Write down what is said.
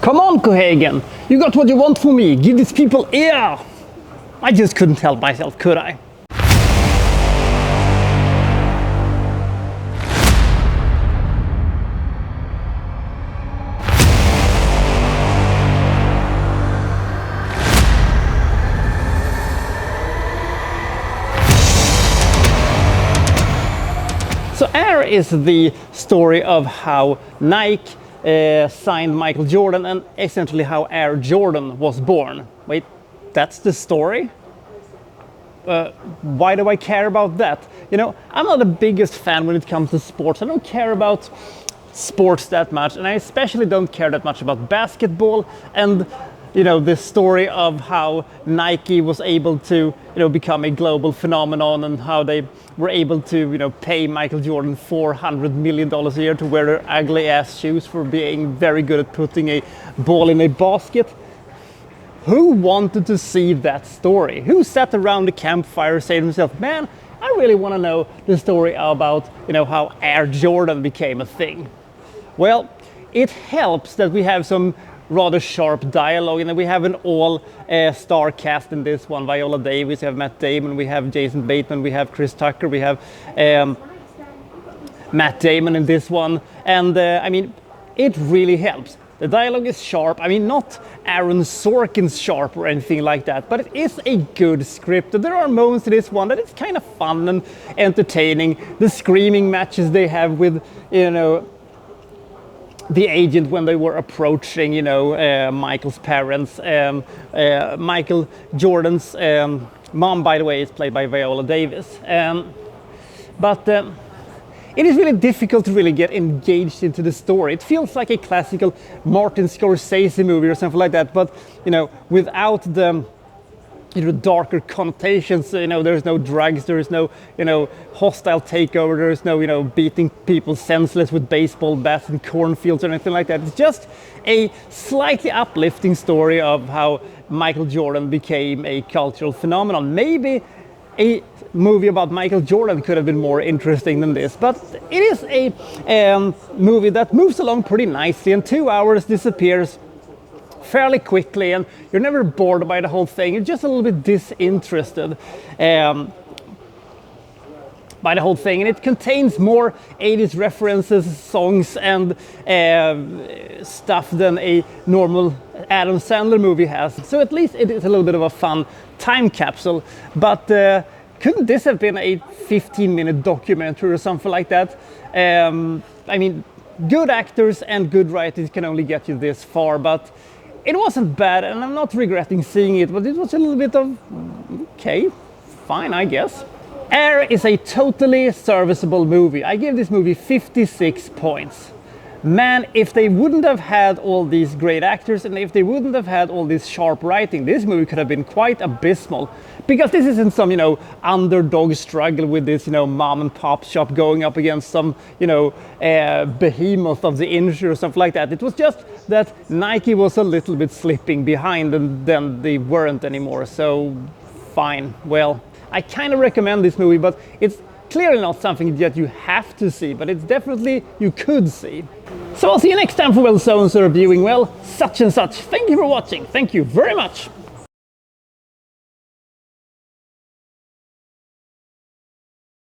Come on, Cohagen, you got what you want from me. Give these people air. I just couldn't help myself, could I? So Air is the story of how Nike signed Michael Jordan and essentially how Air Jordan was born. Wait, that's the story? Why do I care about that? You know, I'm not the biggest fan when it comes to sports. I don't care about sports that much, and I especially don't care that much about basketball and, you know, the story of how Nike was able to, you know, become a global phenomenon and how they were able to, you know, pay Michael Jordan $400 million a year to wear their ugly ass shoes for being very good at putting a ball in a basket. Who wanted to see that story? Who sat around the campfire saying to himself, man, I really want to know the story about, you know, how Air Jordan became a thing? Well, it helps that we have some rather sharp dialogue, and we have an all-star cast in this one. Viola Davis, we have Matt Damon, we have Jason Bateman, we have Chris Tucker, we have Matt Damon in this one, and I mean, it really helps. The dialogue is sharp. I mean, not Aaron Sorkin's sharp or anything like that, but it is a good script. There are moments in this one that it's kind of fun and entertaining. The screaming matches they have with, you know, the agent when they were approaching, you know, Michael's parents. Michael Jordan's mom, by the way, is played by Viola Davis. But it is really difficult to really get engaged into the story. It feels like a classical Martin Scorsese movie or something like that, but, you know, without the, you know, darker connotations. You know, there's no drugs, there is no, you know, hostile takeover, there is no, you know, beating people senseless with baseball bats in cornfields or anything like that. It's just a slightly uplifting story of how Michael Jordan became a cultural phenomenon. Maybe a movie about Michael Jordan could have been more interesting than this, but it is a movie that moves along pretty nicely, and 2 hours disappears fairly quickly, and you're never bored by the whole thing. You're just a little bit disinterested by the whole thing, and it contains more 80s references, songs, and stuff than a normal Adam Sandler movie has. So at least it is a little bit of a fun time capsule, but couldn't this have been a 15-minute documentary or something like that? I mean, good actors and good writers can only get you this far, but it wasn't bad, and I'm not regretting seeing it, but it was a little bit of, okay, fine, I guess. Air is a totally serviceable movie. I give this movie 56 points. Man, if they wouldn't have had all these great actors and if they wouldn't have had all this sharp writing, this movie could have been quite abysmal. Because this isn't some, you know, underdog struggle with this, you know, mom and pop shop going up against some, you know, behemoth of the industry or something like that. It was just that Nike was a little bit slipping behind and then they weren't anymore. So, fine. Well, I kind of recommend this movie, but it's clearly not something that you have to see, but it's definitely you could see. So I'll see you next time for Well So and So reviewing, well, such and such. Thank you for watching. Thank you very much.